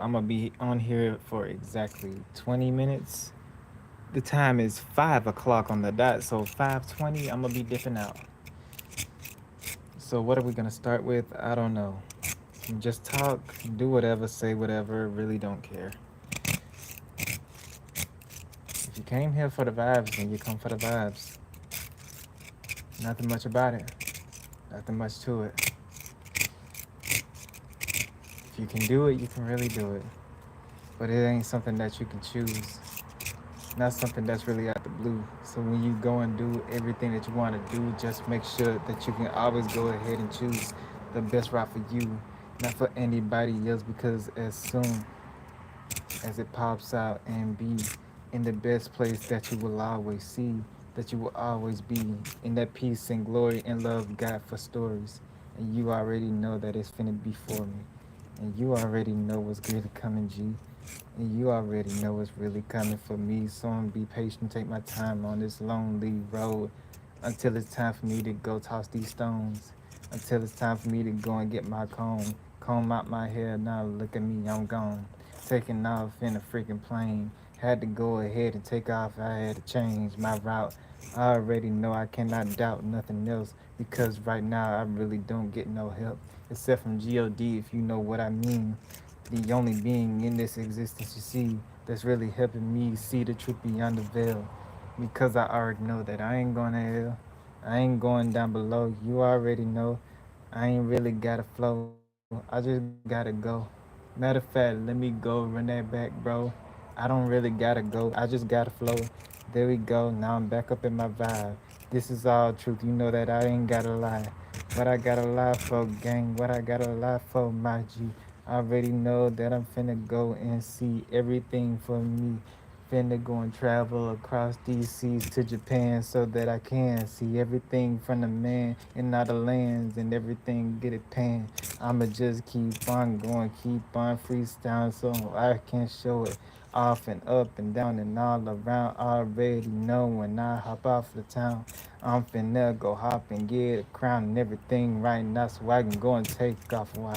I'm gonna be on here for exactly 20 minutes. The time is 5 o'clock on the dot, so 5:20. I'm gonna be dipping out. So what are we gonna start with? I don't know. Just talk, do whatever, say whatever. Really don't care. If you came here for the vibes, then you come for the vibes. Nothing much about it. Nothing much to it. If you can do it, you can really do it. But it ain't something that you can choose. Not something that's really out the blue. So when you go and do everything that you want to do, just make sure that you can always go ahead and choose the best route for you, not for anybody else. Because as soon as it pops out and be in the best place that you will always see, that you will always be in that peace and glory and love God for stories. And you already know that it's finna be for me. And you already know what's really coming, G. And you already know what's really coming for me. So I'm gonna be patient, take my time on this lonely road until it's time for me to go toss these stones. Until it's time for me to go and get my comb out my hair. Now look at me, I'm gone. Taking off in a freaking plane. Had to go ahead and take off. I had to change my route. I already know I cannot doubt nothing else because right now I really don't get no help except from God, if you know what I mean. The only being in this existence you see that's really helping me see the truth beyond the veil. Because I already know that I ain't going to hell. I ain't going down below. You already know. I ain't really gotta flow. I just gotta go. Matter of fact, let me go run that back, bro. I don't really gotta go. I just gotta flow. There we go. Now I'm back up in my vibe. This is all truth. You know that I ain't gotta lie. What I gotta lie for, gang. What I gotta lie for, my G. I already know that I'm finna go and see everything for me. Finna go and travel across these seas to Japan so that I can see everything from the man and not the lands and everything get it pan. I'ma just keep on going, keep on freestyling so I can show it off and up and down and all around. Already know when I hop off the town, I'm finna go hop and get a crown and everything right now so I can go and take off a while.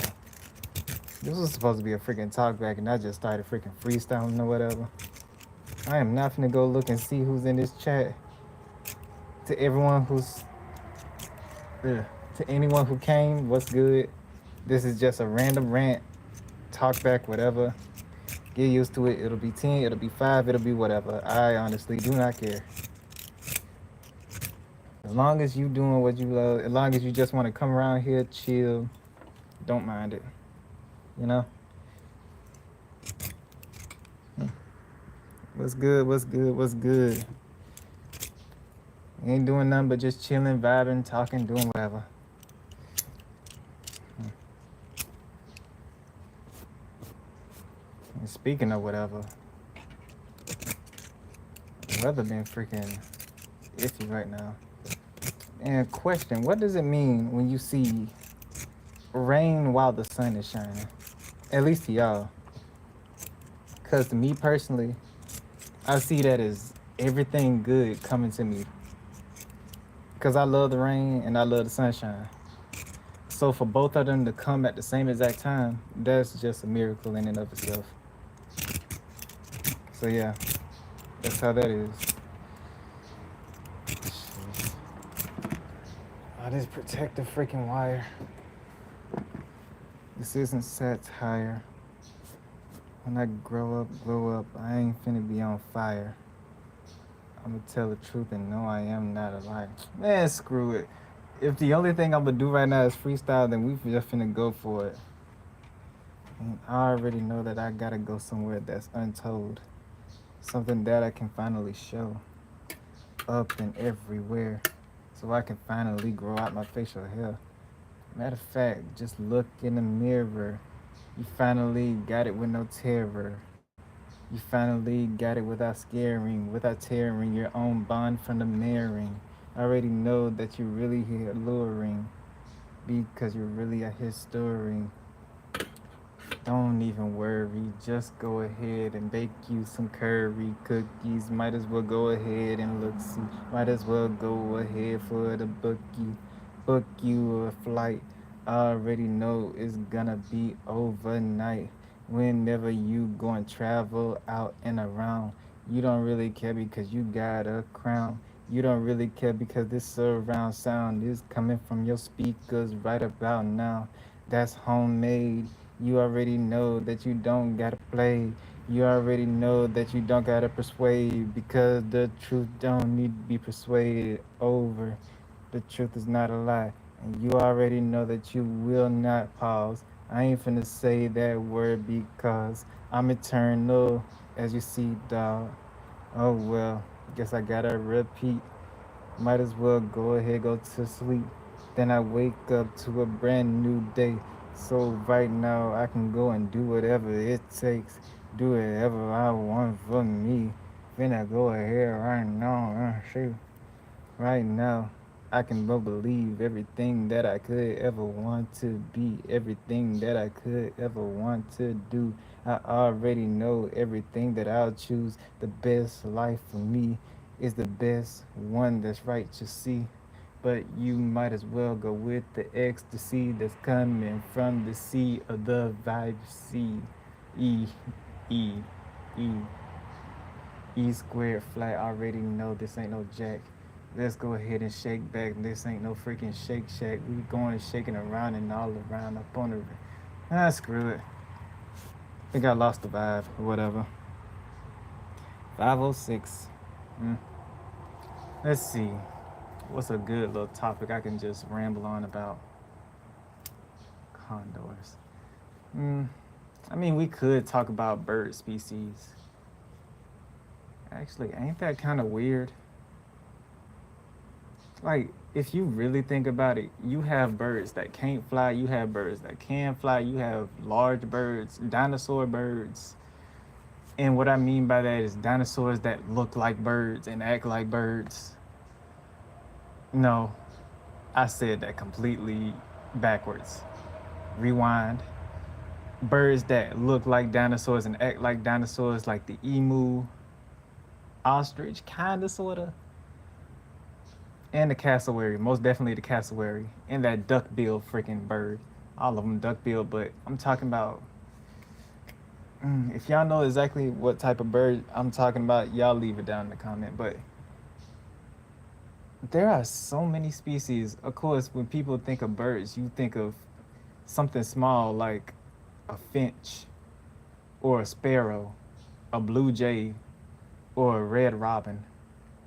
This was supposed to be a freaking talk back and I just started freaking freestyling or whatever. I am not finna go look and see who's in this chat. To everyone who's, ugh, to anyone who came, what's good? This is just a random rant, talk back, whatever. Get used to it. It'll be 10, it'll be 5, it'll be whatever. I honestly do not care. As long as you doing what you love, as long as you just want to come around here, chill, don't mind it. You know? What's good? What's good? What's good? Ain't doing nothing but just chilling, vibing, talking, doing whatever. And speaking of whatever, the weather been freaking iffy right now. And question, what does it mean when you see rain while the sun is shining? At least to y'all. Because to me personally, I see that as everything good coming to me. Because I love the rain and I love the sunshine. So for both of them to come at the same exact time, that's just a miracle in and of itself. So yeah, that's how that is. Oh, this protective freaking wire. This isn't satire. When I grow up, glow up, I ain't finna be on fire. I'ma tell the truth and know I am not a liar. Man, screw it. If the only thing I'm gonna do right now is freestyle, then we just finna go for it. And I already know that I gotta go somewhere that's untold. Something that I can finally show up and everywhere. So I can finally grow out my facial hair. Matter of fact, just look in the mirror. You finally got it with no terror. You finally got it without scaring, without tearing your own bond from the mirroring. I already know that you're really alluring because you're really a historian. Don't even worry, just go ahead and bake you some curry cookies. Might as well go ahead and look see. Might as well go ahead for the bookie. Book you a flight. I already know it's gonna be overnight. Whenever you go and travel out and around, you don't really care because you got a crown. You don't really care because this surround sound is coming from your speakers right about now. That's homemade. You already know that you don't gotta play. You already know that you don't gotta persuade because the truth don't need to be persuaded over. The truth is not a lie. And you already know that you will not pause. I ain't finna say that word because I'm eternal, as you see, dog. Oh well, guess I gotta repeat. Might as well go ahead, go to sleep. Then I wake up to a brand new day. So right now I can go and do whatever it takes. Do whatever I want for me. Finna go ahead right now. Shoot. Right now, I can believe everything that I could ever want to be, everything that I could ever want to do. I already know everything that I'll choose. The best life for me is the best one that's right to see. But you might as well go with the ecstasy that's coming from the sea of the vibe. C E E E E squared flat. Already know this ain't no jack. Let's go ahead and shake back. This ain't no freaking Shake Shack. We going shaking around and all around up on the. Screw it. I think I lost the vibe or whatever. 506. Mm. Let's see. What's a good little topic I can just ramble on about? Condors. Mm. I mean, we could talk about bird species. Actually, ain't that kind of weird? Like, if you really think about it, you have birds that can't fly, you have birds that can fly, you have large birds, dinosaur birds. And what I mean by that is dinosaurs that look like birds and act like birds. No, I said that completely backwards. Rewind. Birds that look like dinosaurs and act like dinosaurs, like the emu, ostrich, kinda, sorta, and the cassowary, most definitely the cassowary, and that duck-billed freaking bird. All of them duck-billed, but I'm talking about. If y'all know exactly what type of bird I'm talking about, y'all leave it down in the comment. But there are so many species. Of course, when people think of birds, you think of something small like a finch or a sparrow, a blue jay, or a red robin,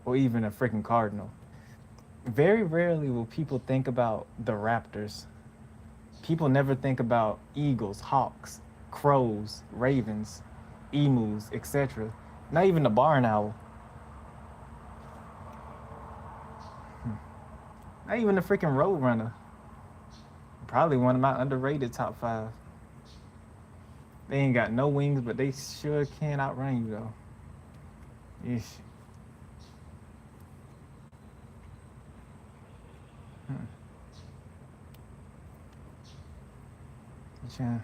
or even a freaking cardinal. Very rarely will people think about the raptors. People never think about eagles, hawks, crows, ravens, emus, etc. Not even the barn owl. Not even the freaking roadrunner. Probably one of my underrated top 5. They ain't got no wings, but they sure can outrun you though. Yeesh. Hmm. Yeah.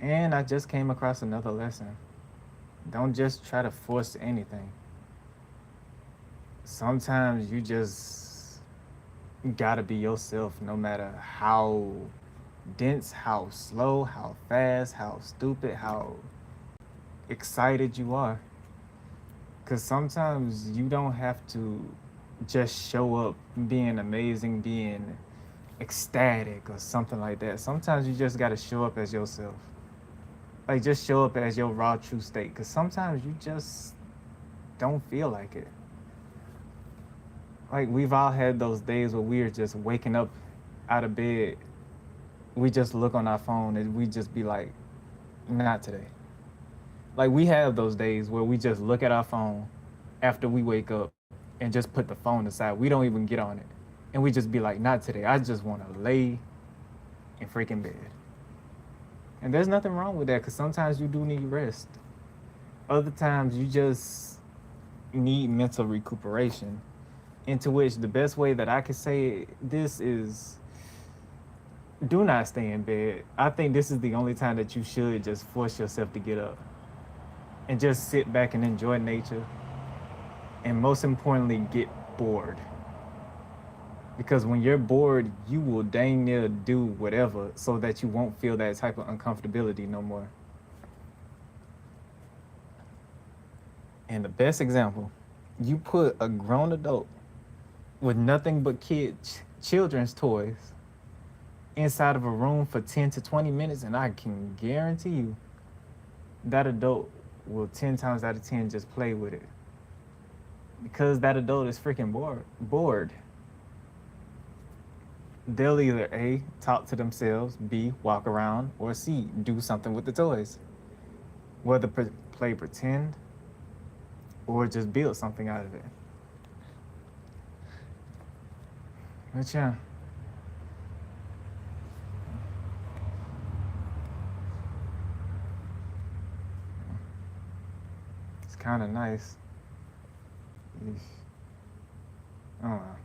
And I just came across another lesson. Don't just try to force anything. Sometimes you just gotta be yourself no matter how dense, how slow, how fast, how stupid, how excited you are. Because sometimes you don't have to just show up being amazing, being ecstatic or something like that. Sometimes you just gotta show up as yourself. Like, just show up as your raw, true state. Because sometimes you just don't feel like it. Like, we've all had those days where we are just waking up out of bed. We just look on our phone and we just be like, not today. Like, we have those days where we just look at our phone after we wake up and just put the phone aside. We don't even get on it. And we just be like, not today. I just want to lay in freaking bed. And there's nothing wrong with that because sometimes you do need rest. Other times you just need mental recuperation. Into which the best way that I can say this is do not stay in bed. I think this is the only time that you should just force yourself to get up and just sit back and enjoy nature. And most importantly, get bored. Because when you're bored, you will dang near do whatever so that you won't feel that type of uncomfortability no more. And the best example, you put a grown adult with nothing but children's toys inside of a room for 10 to 20 minutes, and I can guarantee you that adult will 10 times out of 10 just play with it. Because that adult is freaking bored. They'll either A, talk to themselves, B, walk around, or C, do something with the toys. Whether play pretend or just build something out of it. But yeah. It's kind of nice. I don't know.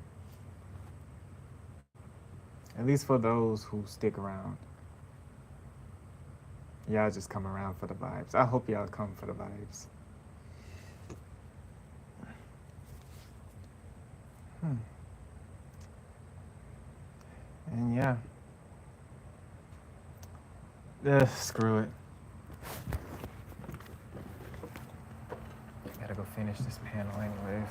At least for those who stick around. Y'all just come around for the vibes. I hope y'all come for the vibes. And yeah. Screw it. Gotta go finish this panel anyways.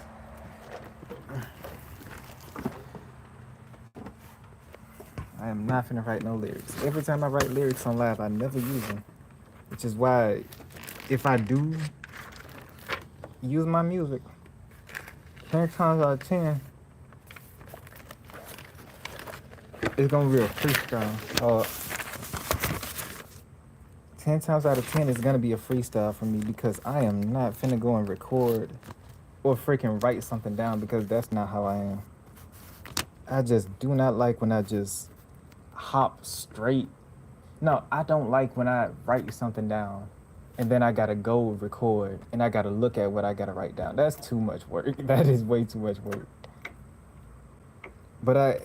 I am not finna write no lyrics. Every time I write lyrics on live, I never use them. Which is why, if I do use my music, 10 times out of 10, it's gonna be a freestyle. 10 times out of 10, it's gonna be a freestyle for me because I am not finna go and record or freaking write something down because that's not how I am. I just do not like when I just hop straight. No, I don't like when I write something down and then I gotta go record and I gotta look at what I gotta write down. That's too much work. That is way too much work. But I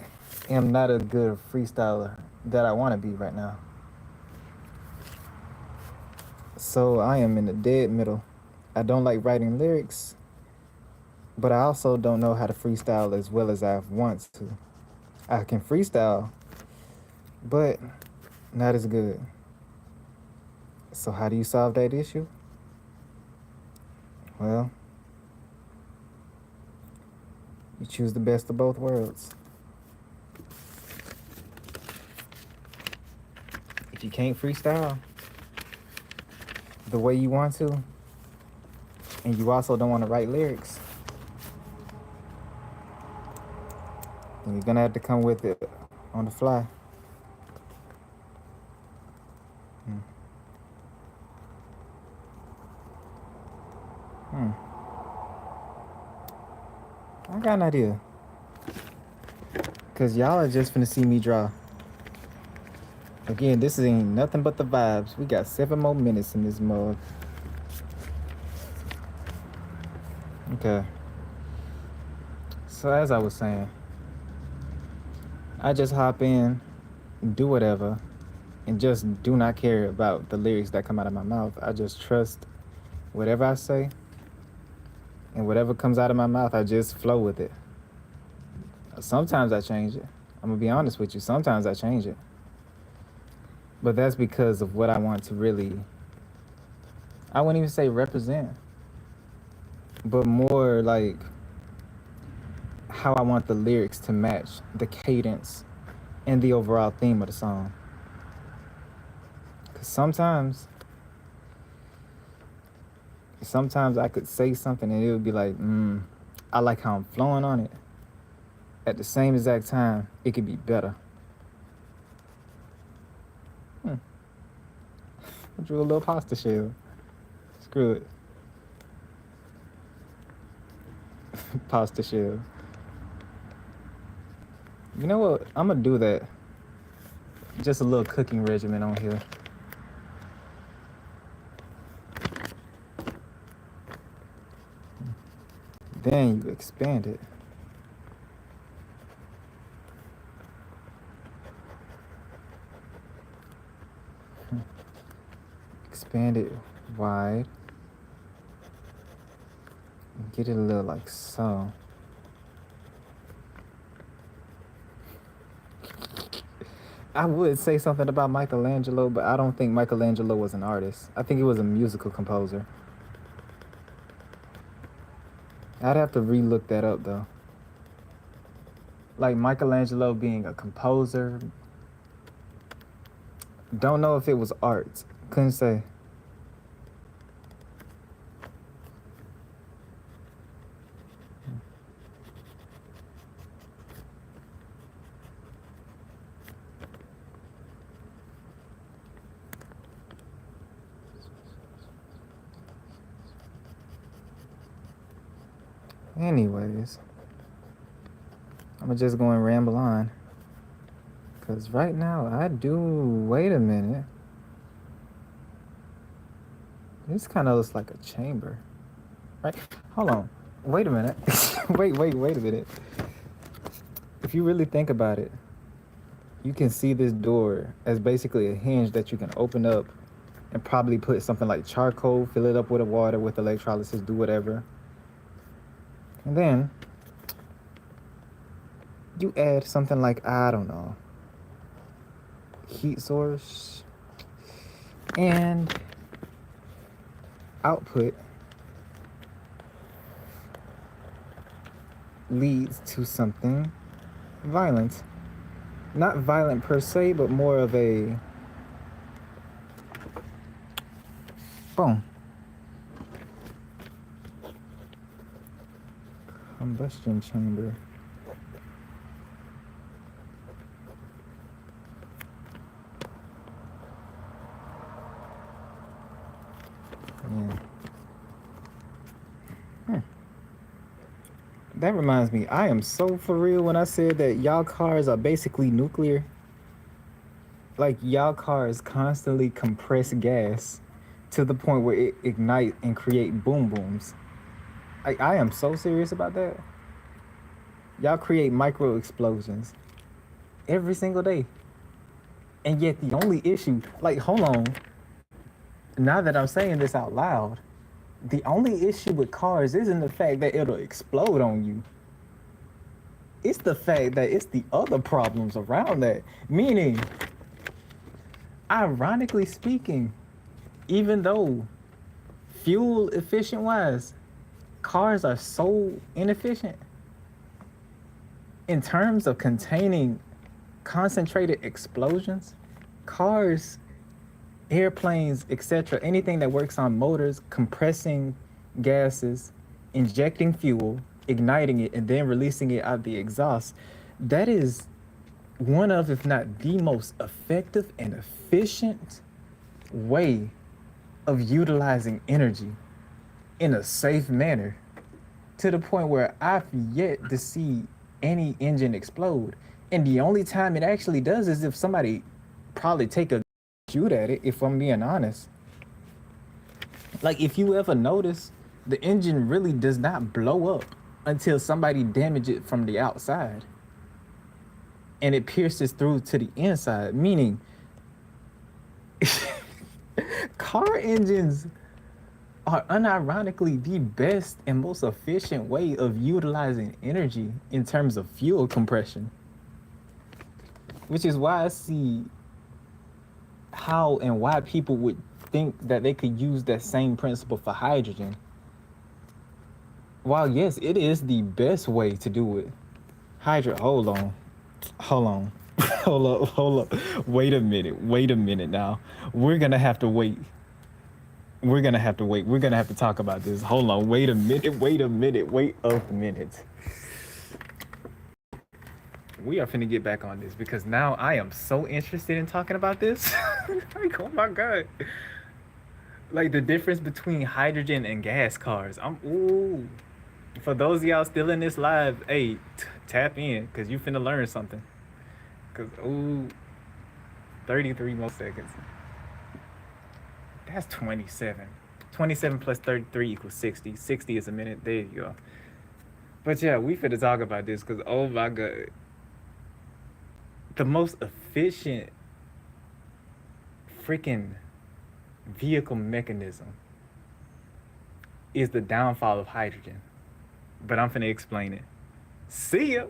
am not a good freestyler that I want to be right now. So I am in the dead middle. I don't like writing lyrics, but I also don't know how to freestyle as well as I want to. I can freestyle, but not as good. So how do you solve that issue? Well, you choose the best of both worlds. If you can't freestyle the way you want to, and you also don't want to write lyrics, then you're gonna have to come with it on the fly. I got an idea. Cause y'all are just finna see me draw. Again, this ain't nothing but the vibes. We got 7 more minutes in this mug. Okay. So as I was saying, I just hop in, do whatever, and just do not care about the lyrics that come out of my mouth. I just trust whatever I say, and whatever comes out of my mouth, I just flow with it. Sometimes I change it. I'm gonna be honest with you. Sometimes I change it. But that's because of what I want to really, I wouldn't even say represent, but more like how I want the lyrics to match the cadence and the overall theme of the song. Because sometimes I could say something and it would be like, I like how I'm flowing on it. At the same exact time, it could be better. I drew a little pasta shell. Screw it. Pasta shell. You know what? I'm gonna do that. Just a little cooking regimen on here. Then you expand it. Expand it wide. Get it a little like so. I would say something about Michelangelo, but I don't think Michelangelo was an artist. I think he was a musical composer. I'd have to relook that up though. Like Michelangelo being a composer, don't know if it was art. Couldn't say. Anyways, I'm gonna just go and ramble on. Because right now, I do. Wait a minute. This kind of looks like a chamber. Right? Hold on. Wait a minute. wait a minute. If you really think about it, you can see this door as basically a hinge that you can open up and probably put something like charcoal, fill it up with water, with electrolysis, do whatever. And then you add something like, I don't know, heat source and output leads to something violent. Not violent per se, but more of a boom. Combustion chamber. Yeah. That reminds me, I am so for real when I said that y'all cars are basically nuclear. Like y'all cars constantly compress gas to the point where it ignite and create boom booms. I am so serious about that. Y'all create micro explosions every single day. And yet the only issue, like, hold on. Now that I'm saying this out loud, the only issue with cars isn't the fact that it'll explode on you. It's the fact that it's the other problems around that. Meaning, ironically speaking, even though fuel efficient wise, cars are so inefficient in terms of containing concentrated explosions, cars, airplanes, etc., anything that works on motors, compressing gases, injecting fuel, igniting it, and then releasing it out the exhaust, that is one of, if not the most effective and efficient way of utilizing energy in a safe manner, to the point where I've yet to see any engine explode. And the only time it actually does is if somebody probably take a shoot at it, if I'm being honest. Like, if you ever notice, the engine really does not blow up until somebody damages it from the outside and it pierces through to the inside, meaning car engines are unironically the best and most efficient way of utilizing energy in terms of fuel compression, which is why I see how and why people would think that they could use that same principle for hydrogen. While yes, it is the best way to do it. Hold on. hold up. Wait a minute now. We're gonna have to wait. We're gonna have to talk about this. Hold on, wait a minute. We are finna get back on this because now I am so interested in talking about this. Like, oh my God. Like, the difference between hydrogen and gas cars. Ooh. For those of y'all still in this live, hey, tap in because you finna learn something. Because, 33 more seconds. That's 27. 27 plus 33 equals 60. 60 is a minute. There you go. But yeah, we finna talk about this because, oh my God. The most efficient freaking vehicle mechanism is the downfall of hydrogen. But I'm finna explain it. See ya.